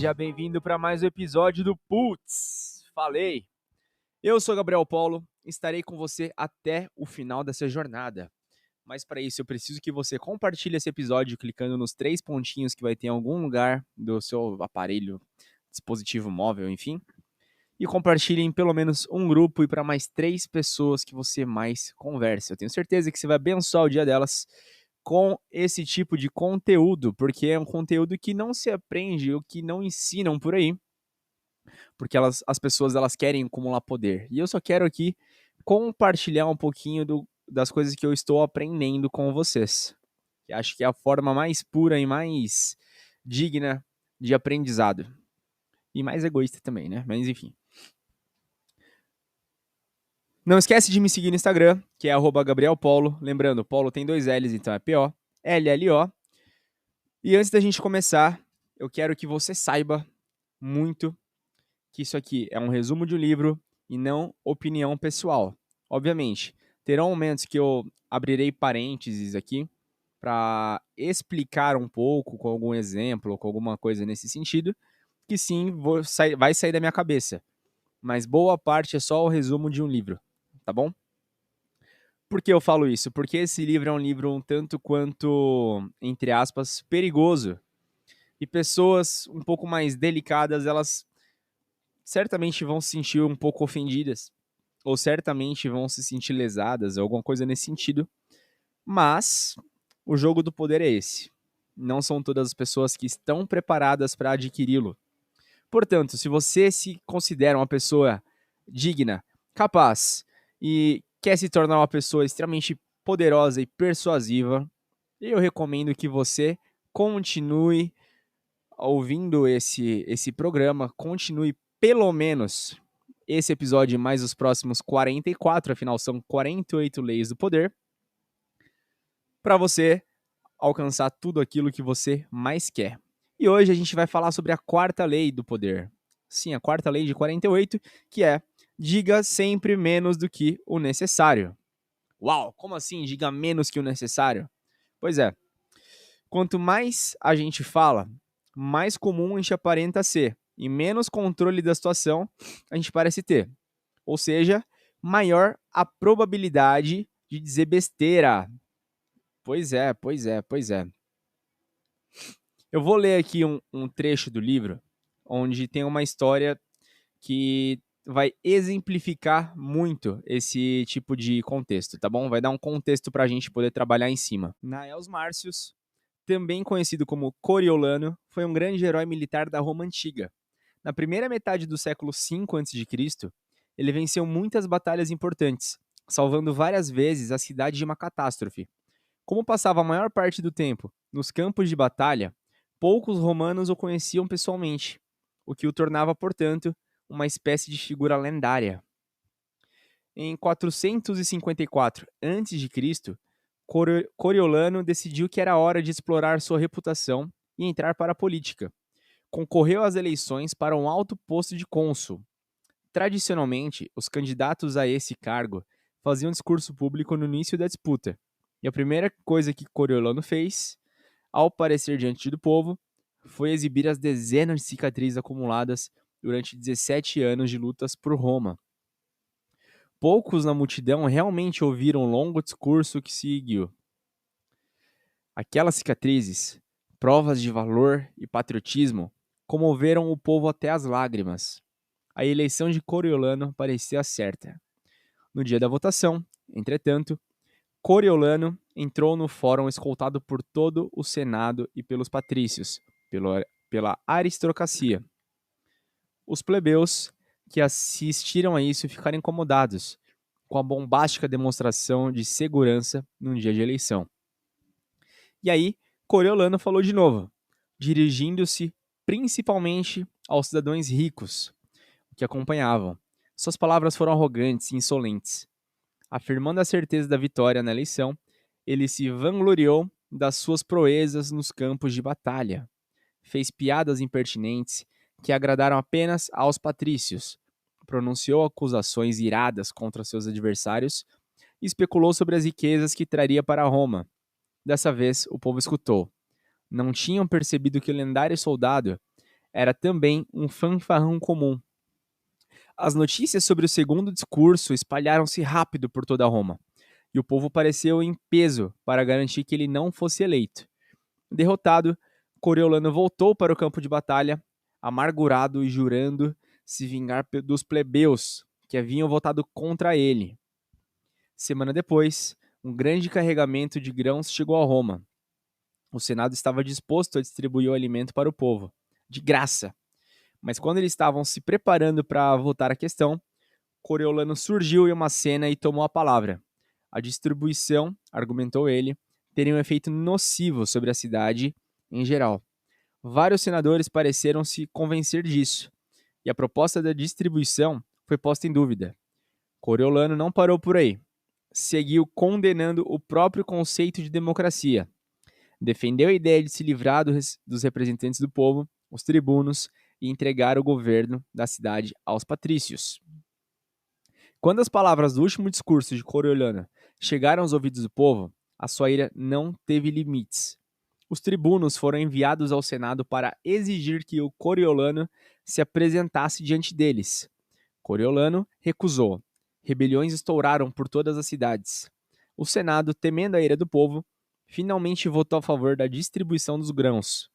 seja bem-vindo para mais um episódio do Putz, falei. Eu sou Gabriel Paulo, estarei com você até o final dessa jornada. Mas para isso eu preciso que você compartilhe esse episódio clicando nos 3 pontinhos que vai ter em algum lugar do seu aparelho, dispositivo móvel, enfim. E compartilhe em pelo menos um grupo e para mais 3 pessoas que você mais conversa. Eu tenho certeza que você vai abençoar o dia delas com esse tipo de conteúdo, porque é um conteúdo que não se aprende ou que não ensinam por aí, porque as pessoas elas querem acumular poder. E eu só quero aqui compartilhar um pouquinho das coisas que eu estou aprendendo com vocês. Que acho que é a forma mais pura e mais digna de aprendizado. E mais egoísta também, né? Mas enfim. Não esquece de me seguir no Instagram, que é @GabrielPaulo. Lembrando, Paulo tem 2 L's, então é P-O-L-L-O. E antes da gente começar, eu quero que você saiba muito que isso aqui é um resumo de um livro e não opinião pessoal. Obviamente, terão momentos que eu abrirei parênteses aqui para explicar um pouco com algum exemplo ou com alguma coisa nesse sentido, que sim, vai sair da minha cabeça. Mas boa parte é só o resumo de um livro, tá bom? Por que eu falo isso? Porque esse livro é um livro um tanto quanto, entre aspas, perigoso. E pessoas um pouco mais delicadas, elas certamente vão se sentir um pouco ofendidas, ou certamente vão se sentir lesadas, alguma coisa nesse sentido. Mas o jogo do poder é esse. Não são todas as pessoas que estão preparadas para adquiri-lo. Portanto, se você se considera uma pessoa digna, capaz e quer se tornar uma pessoa extremamente poderosa e persuasiva, eu recomendo que você continue ouvindo esse programa, continue pelo menos esse episódio mais os próximos 44, afinal são 48 leis do poder, para você alcançar tudo aquilo que você mais quer. E hoje a gente vai falar sobre a quarta lei do poder. Sim, a quarta lei de 48, que é: diga sempre menos do que o necessário. Uau, como assim diga menos que o necessário? Pois é, quanto mais a gente fala, mais comum a gente aparenta ser, e menos controle da situação a gente parece ter. Ou seja, maior a probabilidade de dizer besteira. Pois é, pois é, pois é. Eu vou ler aqui um trecho do livro, onde tem uma história que vai exemplificar muito esse tipo de contexto, tá bom? Vai dar um contexto para a gente poder trabalhar em cima. Naels Márcios, também conhecido como Coriolano, foi um grande herói militar da Roma Antiga. Na primeira metade do século V a.C., ele venceu muitas batalhas importantes, salvando várias vezes a cidade de uma catástrofe. Como passava a maior parte do tempo nos campos de batalha, poucos romanos o conheciam pessoalmente, o que o tornava, portanto, uma espécie de figura lendária. Em 454 a.C., Coriolano decidiu que era hora de explorar sua reputação e entrar para a política. Concorreu às eleições para um alto posto de cônsul. Tradicionalmente, os candidatos a esse cargo faziam discurso público no início da disputa. E a primeira coisa que Coriolano fez, ao aparecer diante do povo, foi exibir as dezenas de cicatrizes acumuladas durante 17 anos de lutas por Roma. Poucos na multidão realmente ouviram o longo discurso que seguiu. Aquelas cicatrizes, provas de valor e patriotismo, comoveram o povo até as lágrimas. A eleição de Coriolano parecia certa. No dia da votação, entretanto, Coriolano entrou no fórum escoltado por todo o Senado e pelos patrícios, pela aristocracia. Os plebeus que assistiram a isso ficaram incomodados com a bombástica demonstração de segurança num dia de eleição. E aí, Coriolano falou de novo, dirigindo-se principalmente aos cidadãos ricos que acompanhavam. Suas palavras foram arrogantes e insolentes. Afirmando a certeza da vitória na eleição, ele se vangloriou das suas proezas nos campos de batalha. Fez piadas impertinentes que agradaram apenas aos patrícios, pronunciou acusações iradas contra seus adversários e especulou sobre as riquezas que traria para Roma. Dessa vez, o povo escutou. Não tinham percebido que o lendário soldado era também um fanfarrão comum. As notícias sobre o segundo discurso espalharam-se rápido por toda Roma, e o povo pareceu em peso para garantir que ele não fosse eleito. Derrotado, Coriolano voltou para o campo de batalha, amargurado e jurando se vingar dos plebeus que haviam votado contra ele. Semana depois, um grande carregamento de grãos chegou a Roma. O Senado estava disposto a distribuir o alimento para o povo, de graça. Mas quando eles estavam se preparando para votar a questão, Coriolano surgiu em uma cena e tomou a palavra. A distribuição, argumentou ele, teria um efeito nocivo sobre a cidade em geral. Vários senadores pareceram se convencer disso, e a proposta da distribuição foi posta em dúvida. Coriolano não parou por aí. Seguiu condenando o próprio conceito de democracia. Defendeu a ideia de se livrar dos representantes do povo, os tribunos, e entregar o governo da cidade aos patrícios. Quando as palavras do último discurso de Coriolano chegaram aos ouvidos do povo, a sua ira não teve limites. Os tribunos foram enviados ao Senado para exigir que o Coriolano se apresentasse diante deles. Coriolano recusou. Rebeliões estouraram por todas as cidades. O Senado, temendo a ira do povo, finalmente votou a favor da distribuição dos grãos.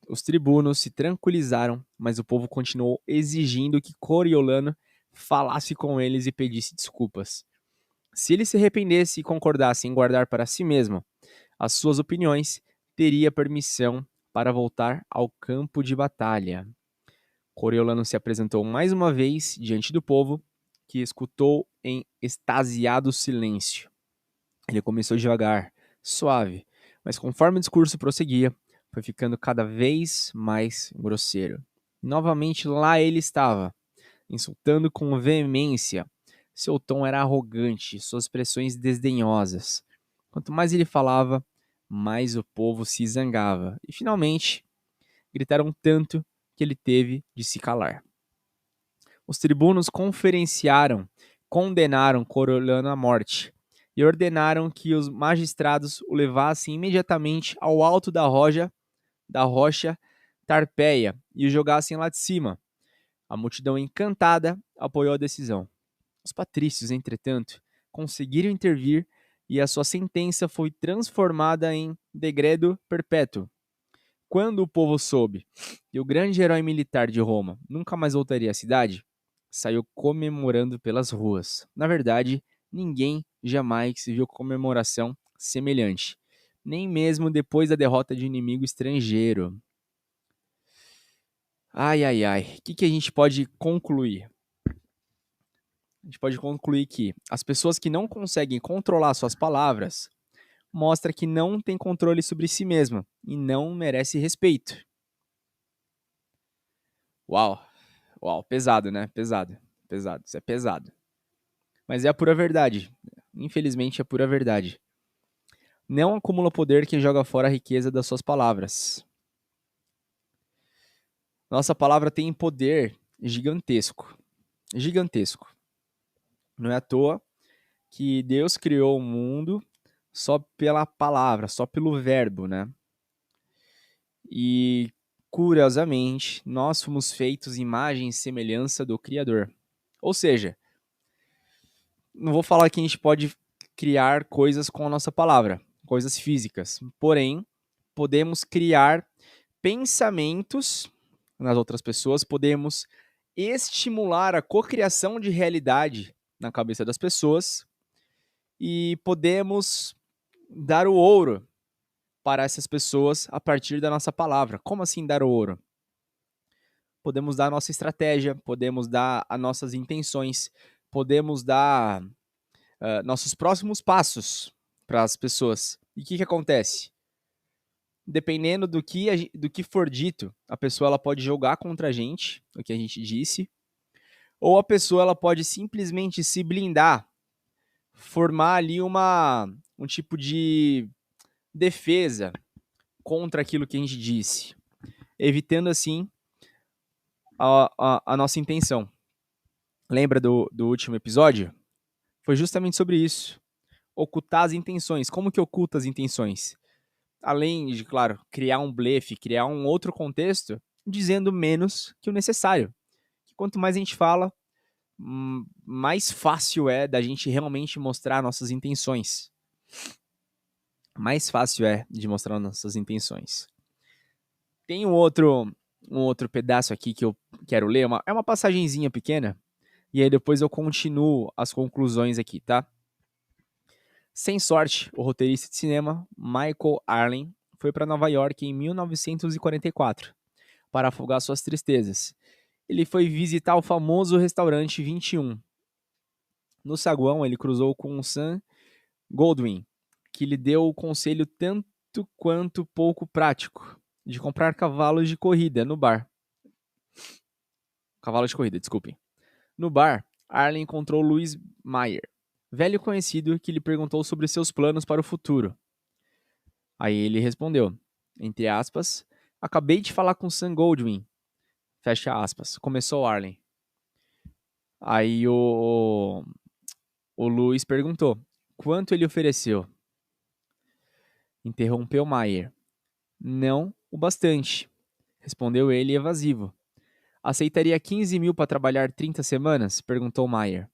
Os tribunos se tranquilizaram, mas o povo continuou exigindo que Coriolano falasse com eles e pedisse desculpas. Se ele se arrependesse e concordasse em guardar para si mesmo as suas opiniões, teria permissão para voltar ao campo de batalha. Coriolano se apresentou mais uma vez diante do povo, que escutou em extasiado silêncio. Ele começou devagar, suave, mas conforme o discurso prosseguia, foi ficando cada vez mais grosseiro. Novamente lá ele estava, insultando com veemência. Seu tom era arrogante, suas expressões desdenhosas. Quanto mais ele falava, mais o povo se zangava. E finalmente, gritaram tanto que ele teve de se calar. Os tribunos conferenciaram, condenaram Coriolano à morte e ordenaram que os magistrados o levassem imediatamente ao alto da rocha Tarpeia e o jogassem lá de cima. A multidão encantada apoiou a decisão. Os patrícios, entretanto, conseguiram intervir e a sua sentença foi transformada em degredo perpétuo. Quando o povo soube que o grande herói militar de Roma nunca mais voltaria à cidade, saiu comemorando pelas ruas. Na verdade, ninguém jamais viu comemoração semelhante, nem mesmo depois da derrota de inimigo estrangeiro. Ai, ai, ai. O que a gente pode concluir? A gente pode concluir que as pessoas que não conseguem controlar suas palavras mostra que não tem controle sobre si mesma e não merece respeito. Uau, uau, pesado, né? Pesado, pesado, isso é pesado. Mas é a pura verdade. Infelizmente é a pura verdade. Não acumula poder quem joga fora a riqueza das suas palavras. Nossa palavra tem poder gigantesco. Gigantesco. Não é à toa que Deus criou o mundo só pela palavra, só pelo verbo, né? E, curiosamente, nós fomos feitos imagem e semelhança do Criador. Ou seja, não vou falar que a gente pode criar coisas com a nossa palavra, coisas físicas. Porém, podemos criar pensamentos nas outras pessoas, podemos estimular a cocriação de realidade na cabeça das pessoas e podemos dar o ouro para essas pessoas a partir da nossa palavra. Como assim dar o ouro? Podemos dar a nossa estratégia, podemos dar as nossas intenções, podemos dar nossos próximos passos para as pessoas. E o que acontece? Dependendo do que for dito, a pessoa ela pode jogar contra a gente, o que a gente disse, ou a pessoa ela pode simplesmente se blindar, formar ali um tipo de defesa contra aquilo que a gente disse, evitando assim a nossa intenção. Lembra do último episódio? Foi justamente sobre isso. Ocultar as intenções. Como que oculta as intenções? Além de, claro, criar um blefe, criar um outro contexto, dizendo menos que o necessário. Quanto mais a gente fala, mais fácil é da gente realmente mostrar nossas intenções. Mais fácil é de mostrar nossas intenções. Tem um outro pedaço aqui que eu quero ler, é uma passagenzinha pequena, e aí depois eu continuo as conclusões aqui, tá? Sem sorte, o roteirista de cinema Michael Arlen foi para Nova York em 1944 para afogar suas tristezas. Ele foi visitar o famoso restaurante 21. No saguão, ele cruzou com Sam Goldwyn, que lhe deu o conselho tanto quanto pouco prático de comprar cavalos de corrida no bar. Cavalos de corrida, desculpem. No bar, Arlen encontrou Louis Mayer, velho conhecido que lhe perguntou sobre seus planos para o futuro. Aí ele respondeu, entre aspas, acabei de falar com Sam Goldwyn, fecha aspas, começou Arlen. Aí o Louis perguntou, quanto ele ofereceu? Interrompeu Mayer. Não o bastante, respondeu ele evasivo. Aceitaria 15 mil para trabalhar 30 semanas? Perguntou Mayer.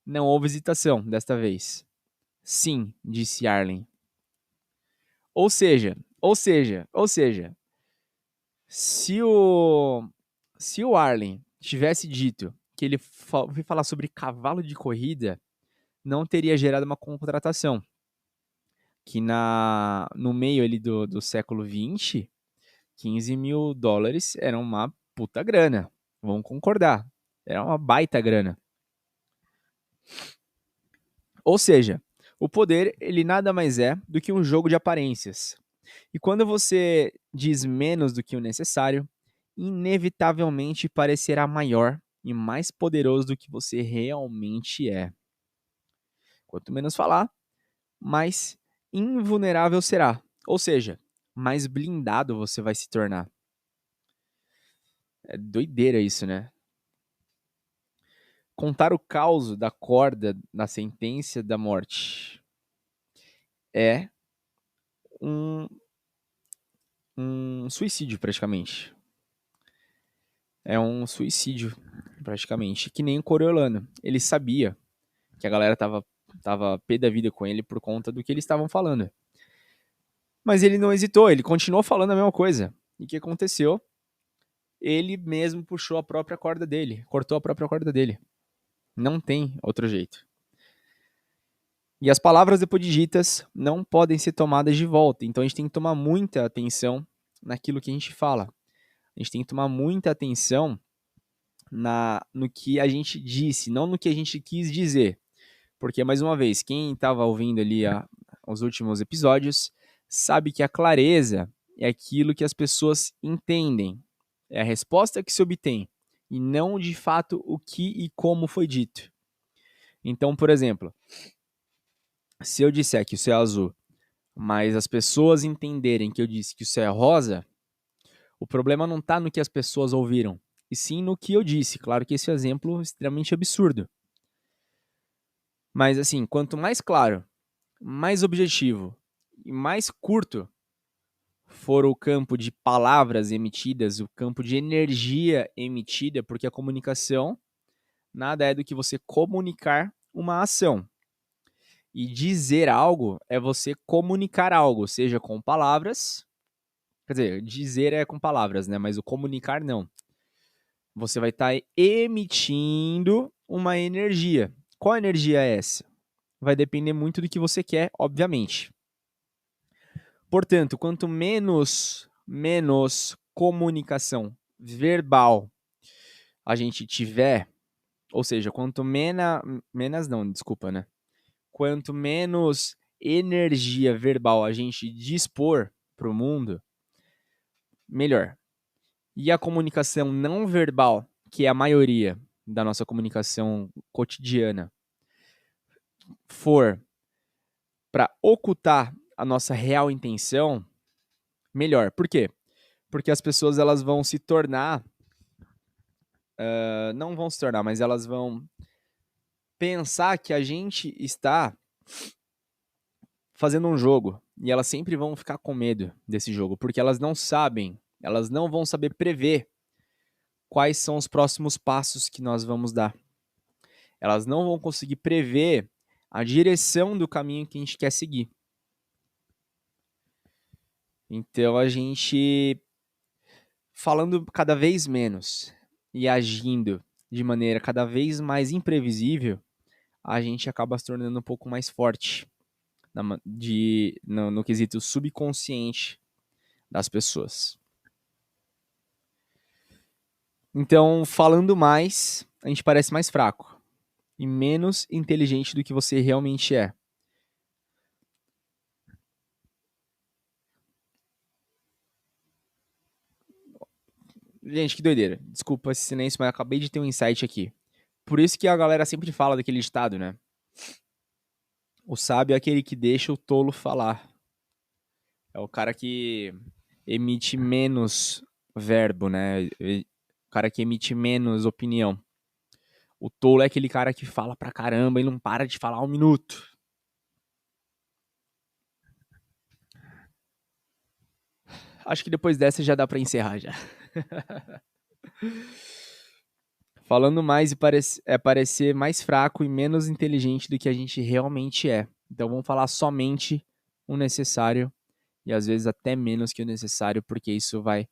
Não houve hesitação desta vez. Sim, disse Arlen. Ou seja, se o Arlen tivesse dito que ele foi falar sobre cavalo de corrida, não teria gerado uma contratação. Que no meio ali do século XX, 15 mil dólares era uma puta grana. Vamos concordar. Era uma baita grana. Ou seja, o poder, ele nada mais é do que um jogo de aparências. E quando você diz menos do que o necessário, inevitavelmente parecerá maior e mais poderoso do que você realmente é. Quanto menos falar, mais invulnerável será. Ou seja, mais blindado você vai se tornar. É doideira isso, né? Contar o caos da corda na sentença da morte é um suicídio, praticamente. É um suicídio, praticamente. Que nem o Coriolano. Ele sabia que a galera tava pé da vida com ele por conta do que eles estavam falando. Mas ele não hesitou, ele continuou falando a mesma coisa. E o que aconteceu? Ele mesmo puxou a própria corda dele, cortou a própria corda dele. Não tem outro jeito. E as palavras depois ditas não podem ser tomadas de volta. Então a gente tem que tomar muita atenção naquilo que a gente fala. A gente tem que tomar muita atenção no que a gente disse, não no que a gente quis dizer. Porque, mais uma vez, quem estava ouvindo ali os últimos episódios sabe que a clareza é aquilo que as pessoas entendem. É a resposta que se obtém. E não, de fato, o que e como foi dito. Então, por exemplo, se eu disser que o céu é azul, mas as pessoas entenderem que eu disse que o céu é rosa, o problema não está no que as pessoas ouviram, e sim no que eu disse. Claro que esse exemplo é extremamente absurdo. Mas assim, quanto mais claro, mais objetivo e mais curto for o campo de palavras emitidas, o campo de energia emitida, porque a comunicação nada é do que você comunicar uma ação. E dizer algo é você comunicar algo, seja com palavras. Quer dizer, dizer é com palavras, né? Mas o comunicar não. Você vai estar emitindo uma energia. Qual energia é essa? Vai depender muito do que você quer, obviamente. Portanto, quanto menos comunicação verbal a gente tiver, ou seja, quanto quanto menos energia verbal a gente dispor para o mundo, melhor. E a comunicação não verbal, que é a maioria da nossa comunicação cotidiana, for para ocultar a nossa real intenção, melhor. Por quê? Porque as pessoas elas vão se tornar, não vão se tornar, mas elas vão pensar que a gente está fazendo um jogo e elas sempre vão ficar com medo desse jogo, porque elas não sabem Elas não vão saber prever quais são os próximos passos que nós vamos dar. Elas não vão conseguir prever a direção do caminho que a gente quer seguir. Então, a gente, falando cada vez menos e agindo de maneira cada vez mais imprevisível, a gente acaba se tornando um pouco mais forte no quesito subconsciente das pessoas. Então, falando mais, a gente parece mais fraco e menos inteligente do que você realmente é. Gente, que doideira. Desculpa esse silêncio, mas eu acabei de ter um insight aqui. Por isso que a galera sempre fala daquele ditado, né? O sábio é aquele que deixa o tolo falar. É o cara que emite menos verbo, né? O cara que emite menos opinião. O tolo é aquele cara que fala pra caramba e não para de falar um minuto. Acho que depois dessa já dá pra encerrar já. Falando mais é parecer mais fraco e menos inteligente do que a gente realmente é. Então vamos falar somente o necessário e às vezes até menos que o necessário, porque isso vai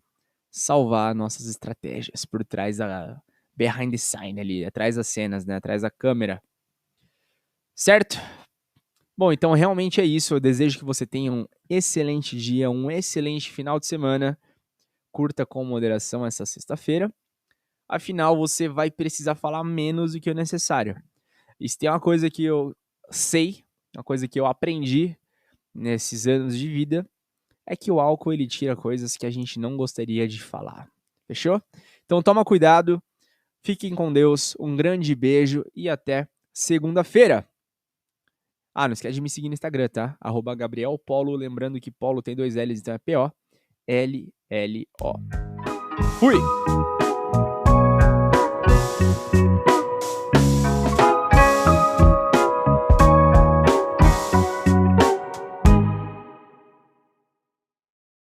salvar nossas estratégias por trás da behind the scene ali, atrás das cenas, né, atrás da câmera. Certo? Bom, então realmente é isso. Eu desejo que você tenha um excelente dia, um excelente final de semana. Curta com moderação essa sexta-feira. Afinal, você vai precisar falar menos do que o necessário. E se tem uma coisa que eu sei, uma coisa que eu aprendi nesses anos de vida, é que o álcool ele tira coisas que a gente não gostaria de falar. Fechou? Então toma cuidado, fiquem com Deus, um grande beijo e até segunda-feira. Ah, não esquece de me seguir no Instagram, tá? @GabrielPolo, lembrando que Polo tem 2 L's, então é P-O-L-L-O. Fui!